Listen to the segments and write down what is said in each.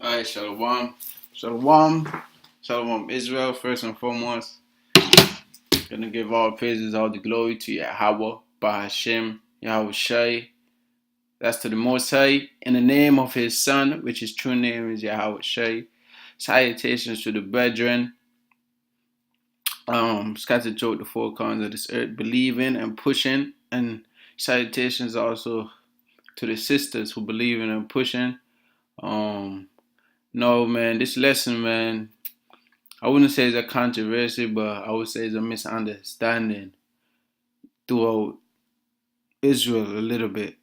Alright, Shalom. Shalom. Shalom Israel, first and foremost. Gonna give all praises, all the glory to Yahawah, Bahasham, Yahawashi. That's to the Most High, in the name of His Son, which His true name is Yahawashi. Salutations to the brethren, scattered throughout the four corners of this earth, believing and pushing. And salutations also to the sisters who believe in and pushing. No, man, this lesson, man, I wouldn't say it's a controversy, but I would say it's a misunderstanding throughout Israel a little bit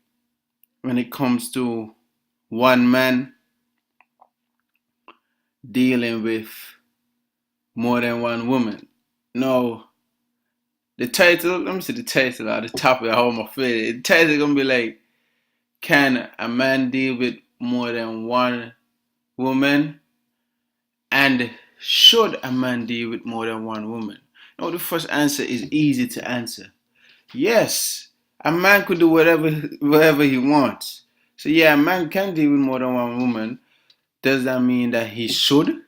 when it comes to one man dealing with more than one woman. No, the title, let me see the title or the topic, how am I feeling? The title is going to be like, can a man deal with more than one woman? And should a man deal with more than one woman? No, the first answer is easy to answer. Yes, a man could do whatever he wants. So yeah, a man can deal with more than one woman. Does that mean that he should?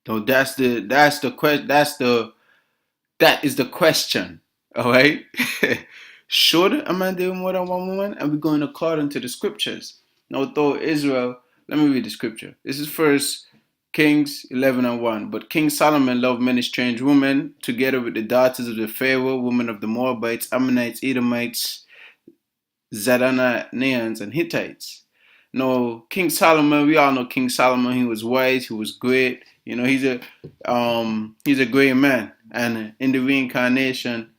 No, that is the question. All right. Should a man deal with more than one woman? And we're going according to the scriptures. Now, though Israel, let me read the scripture. This is First Kings 11:1. But King Solomon loved many strange women, together with the daughters of the Pharaoh, women of the Moabites, Ammonites, Edomites, Zidonians, and Hittites. No, King Solomon, we all know King Solomon. He was wise, he was great. You know, he's a great man. And in the reincarnation,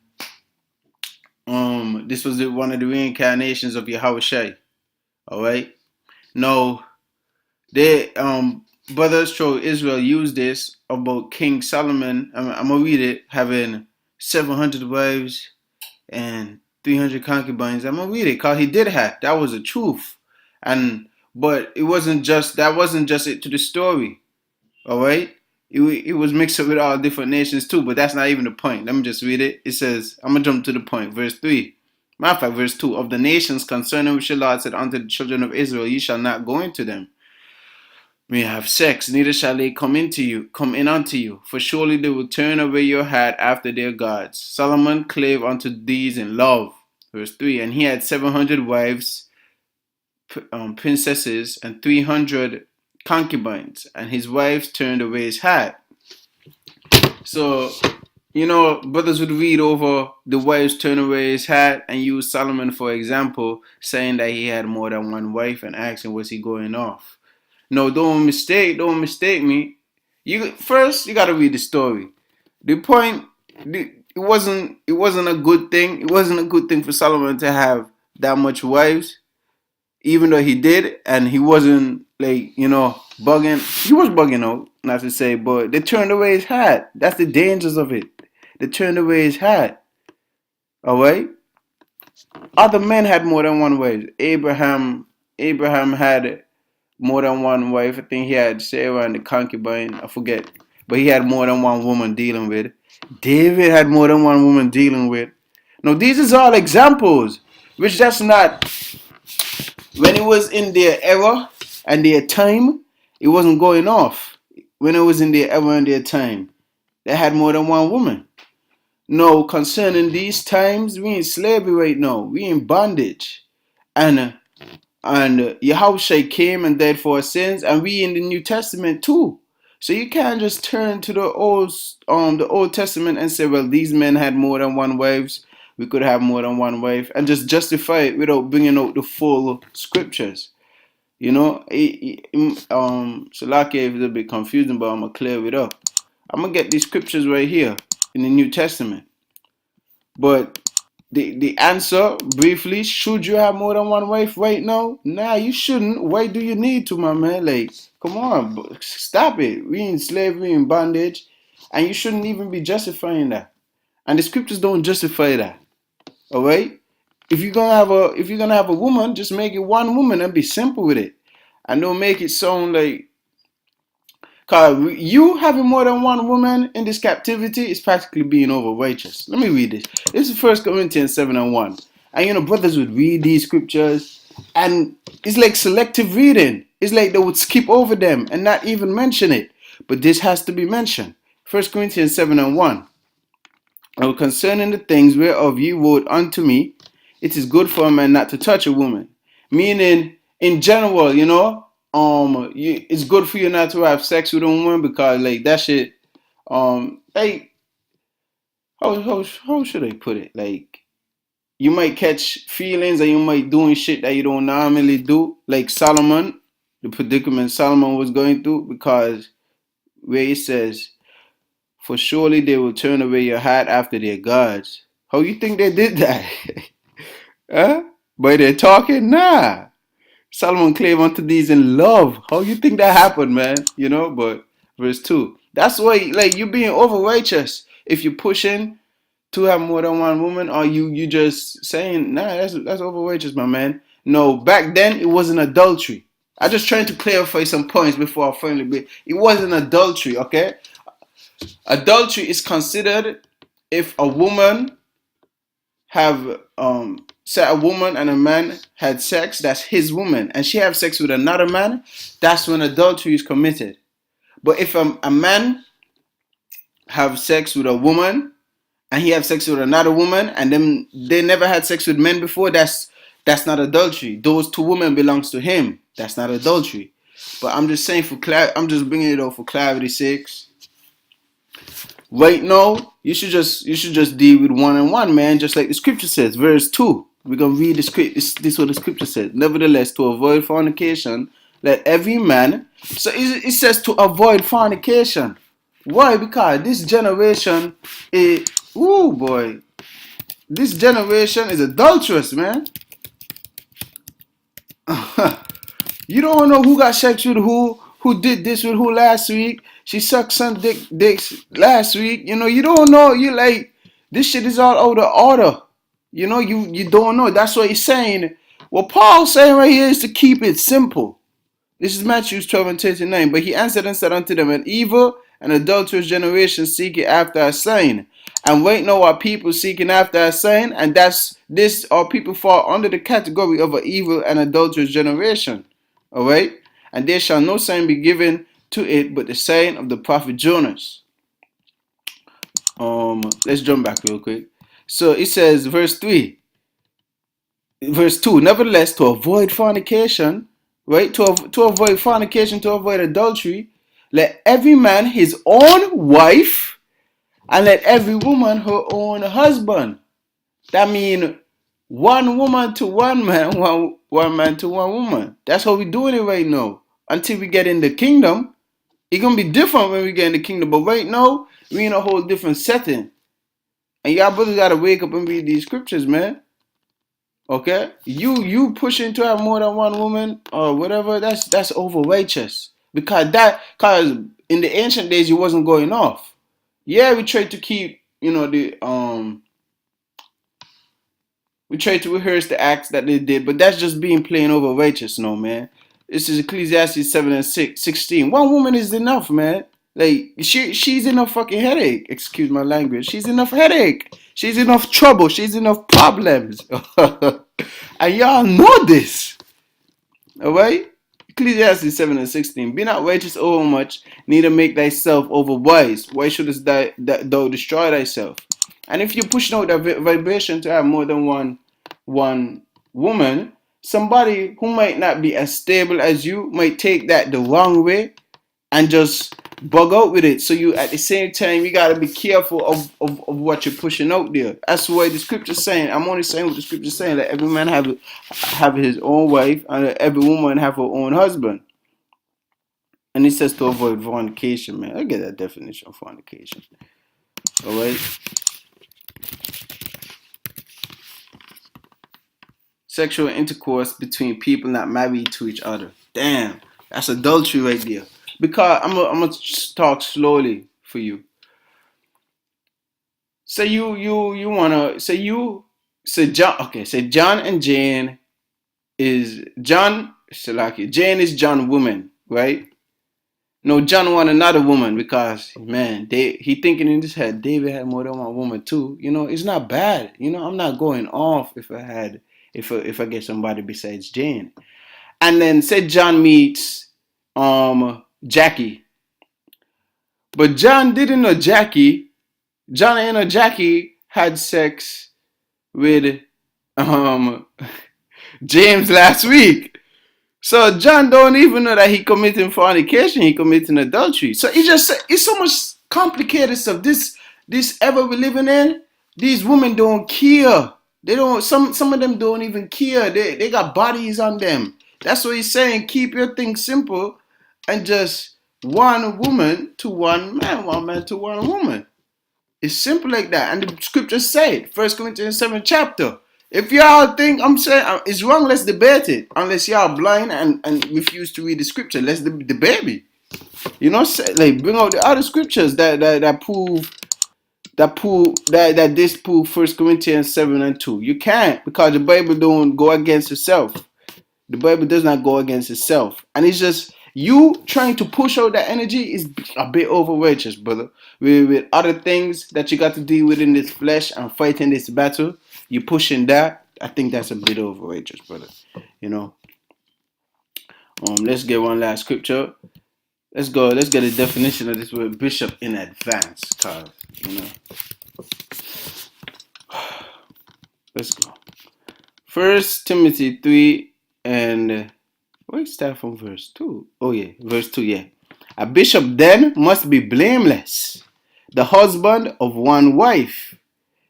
this was one of the reincarnations of Yahawashi. All right. Now, they brothers through Israel used this about King Solomon. I'm gonna read it, having 700 wives and 300 concubines. I'm gonna read it because he did have. That was the truth. But it wasn't just it to the story. All right. It was mixed up with all different nations too, but that's not even the point. Let me just read it. It says, I'm gonna jump to the point. Verse 3. Matter of fact, verse 2. Of the nations concerning which the Lord said unto the children of Israel, ye shall not go into them. May have sex, neither shall they come in unto you, for surely they will turn away your heart after their gods. Solomon clave unto these in love. Verse 3. And he had 700 wives, princesses, and 300 concubines, and his wives turned away his heart. So, you know, brothers would read over the wives turn away his heart and use Solomon for example, saying that he had more than one wife and asking was he going off. No, don't mistake me. You gotta read the story. The point, it wasn't a good thing. It wasn't a good thing for Solomon to have that much wives, even though he did, and he wasn't like, you know, bugging. He was bugging out, not to say, but they turned away his hat. That's the dangers of it. They turned away his hat. All right. Other men had more than one wife. Abraham had more than one wife. I think he had Sarah and the concubine. I forget, but he had more than one woman dealing with. David had more than one woman dealing with. Now these is all examples, which that's not. When it was in their era and their time, it wasn't going off. When it was in their era and their time, they had more than one woman. No, concerning these times, we in slavery right now. We in bondage. And Yahawashi came and died for our sins, and we in the New Testament too. So you can't just turn to the Old Testament and say, well, these men had more than one wives. We could have more than one wife, and just justify it without bringing out the full scriptures. You know, Salaki is a bit confusing, but I'm gonna clear it up. I'm gonna get these scriptures right here in the New Testament. But the answer, briefly, should you have more than one wife right now? Nah, you shouldn't. Why do you need to, my man? Like, come on, stop it. We in slavery, in bondage, and you shouldn't even be justifying that. And the scriptures don't justify that. All right. If you're gonna have a woman, just make it one woman and be simple with it, and don't make it sound like, cause you having more than one woman in this captivity is practically being over righteous. Let me read this. This is 1 Corinthians 7:1, and you know brothers would read these scriptures And it's like selective reading. It's like they would skip over them and not even mention it. But this has to be mentioned. 1 Corinthians 7:1. Or concerning the things whereof you wrote unto me, it is good for a man not to touch a woman. Meaning, in general, it's good for you not to have sex with a woman because, like, that shit, like, how should I put it? Like, you might catch feelings and you might doing shit that you don't normally do. Like Solomon, the predicament Solomon was going through, because where he says, for surely they will turn away your heart after their gods. How you think they did that? Huh? By their talking? Nah. Solomon clave unto these in love. How you think that happened, man? But verse 2. That's why, like, you being over righteous. If you're pushing to have more than one woman, or you just saying, nah, that's over righteous, my man. No, back then it wasn't adultery. I just trying to clarify some points before I finally be. It wasn't adultery, okay? Adultery is considered if a woman have say a woman and a man had sex, that's his woman, and she have sex with another man, that's when adultery is committed. But if a man have sex with a woman and he have sex with another woman and then they never had sex with men before, that's not adultery. Those two women belongs to him. That's not adultery. But I'm just saying I'm just bringing it up for clarity's sake. Right now, you should just deal with one and one, man, just like the scripture says, verse 2. We're gonna read the script. This is what the scripture says. Nevertheless, to avoid fornication, let every man. So it says to avoid fornication. Why? Because this generation is, ooh boy, this generation is adulterous, man. You don't know who got sex with who did this with who last week. She sucked some dicks last week. You don't know. You like, this shit is all out of order. You don't know. That's what he's saying. What Paul's saying right here is to keep it simple. This is Matthew 12:39. But he answered and said unto them, an evil and adulterous generation seeking after a sign. And right now our people seeking after a sign, and this our people fall under the category of an evil and adulterous generation. Alright? And there shall no sign be given to it but the sign of the prophet Jonas. Let's jump back real quick. So it says, verse 2, nevertheless, to avoid fornication, right? To avoid fornication, to avoid adultery, let every man his own wife, and let every woman her own husband. That means one woman to one man, one man to one woman. That's how we're doing it right now. Until we get in the kingdom, it's gonna be different when we get in the kingdom. But right now, we in a whole different setting. And y'all brothers gotta wake up and read these scriptures, man. Okay? You pushing to have more than one woman or whatever, that's over righteous. Because in the ancient days it wasn't going off. Yeah, we tried to keep, we tried to rehearse the acts that they did, but that's just being plain over righteous, no, man. This is Ecclesiastes 7:16. One woman is enough, man. Like, she's enough fucking headache. Excuse my language. She's enough headache. She's enough trouble. She's enough problems. And y'all know this. Alright? Ecclesiastes 7:16. Be not righteous over much, neither make thyself over wise. Why shouldest thou destroy thyself? And if you're pushing out that vibration to have more than one woman, somebody who might not be as stable as you might take that the wrong way and just bug out with it. So you, at the same time, you gotta be careful of what you're pushing out there. That's why the scripture's saying. I'm only saying what the scripture's saying. That every man have his own wife, and every woman have her own husband. And it says to avoid fornication, man. I get that definition of fornication. All right. Sexual intercourse between people not married to each other. Damn, that's adultery right there. Because I'm gonna talk slowly for you. Say you wanna say John. Okay, say John and Jane is John. Jane is John woman, right? No, John want another woman because, man, he thinking in his head David had more than one woman too. It's not bad. I'm not going off if I had if I get somebody besides Jane. And then say John meets Jackie. But John didn't know Jackie. John and Jackie had sex with um James last week. So John don't even know that he committing fornication, he committing adultery. So it's so much complicated stuff. This ever we living in, these women don't care. They don't some of them don't even care. They got bodies on them. That's what he's saying. Keep your things simple and just one woman to one man to one woman. It's simple like that. And the scriptures say it. 1 Corinthians 7 chapter. If y'all think I'm saying it's wrong, let's debate it. Unless y'all blind and refuse to read the scripture, let's debate it. You know, say, like bring out the other scriptures that prove that disprove 1 Corinthians 7 and 2. You can't, because the Bible don't go against itself. The Bible does not go against itself. And it's just you trying to push out that energy is a bit overrageous, brother. With other things that you got to deal with in this flesh and fighting this battle, you pushing that. I think that's a bit overrageous, brother. You know. Let's get one last scripture. Let's go. Let's get a definition of this word bishop in advance, cause you know. Let's go. 1 Timothy 3 and where start from verse 2? Oh yeah, verse 2, yeah. A bishop then must be blameless, the husband of one wife.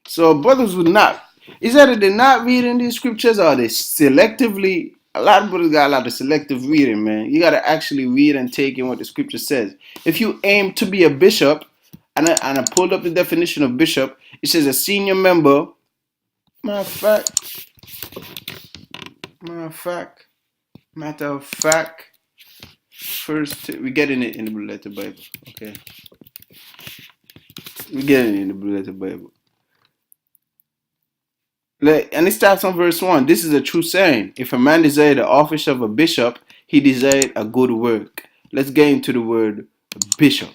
So brothers would not, is either they're not reading these scriptures or they selectively, a lot of brothers got a lot of selective reading, man. You got to actually read and take in what the scripture says. If you aim to be a bishop, and I pulled up the definition of bishop, it says a senior member, matter of fact, first, we getting it in the Blue Letter Bible, okay? We getting it in the Blue Letter Bible. And it starts on verse 1. This is a true saying. If a man desire the office of a bishop, he desired a good work. Let's get into the word bishop.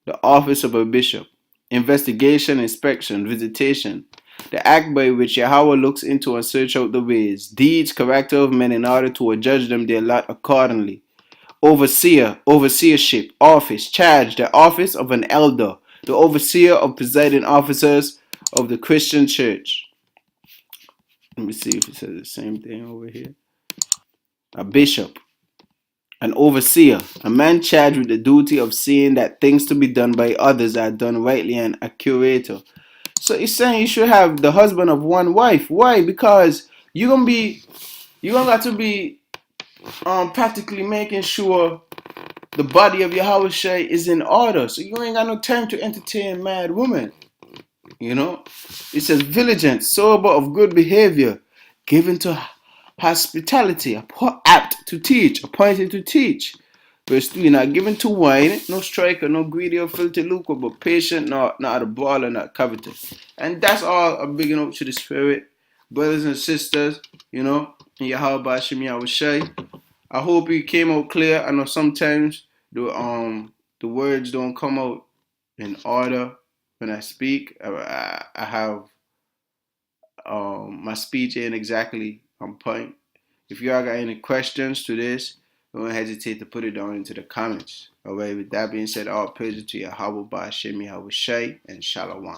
The office of a bishop. Investigation, inspection, visitation. The act by which Yahawah looks into and search out the ways, deeds, character of men in order to adjudge them their lot accordingly. Overseer, overseership, office, charge, the office of an elder, the overseer of presiding officers of the Christian church. Let me see if it says the same thing over here. A bishop, an overseer, a man charged with the duty of seeing that things to be done by others are done rightly, and a curator. So he's saying you should have the husband of one wife. Why? Because you're gonna got to be practically making sure the body of Yahawashi is in order. So you ain't got no time to entertain mad women. You know? It says vigilant, sober, of good behavior, given to hospitality, apt to teach, appointed to teach. Verse 3, not given to wine, no striker, no greedy or filthy lucre, but patient, not a brawler, not covetous. And that's all a big up to the spirit. Brothers and sisters, you know, in Yahawah Bahasham Yahawashi. I hope it came out clear. I know sometimes the words don't come out in order when I speak. I have my speech ain't exactly on point. If y'all got any questions to this, don't hesitate to put it down into the comments. Alright, with that being said, all praise to Yahawah Bahasham Yahawashi and Shalom.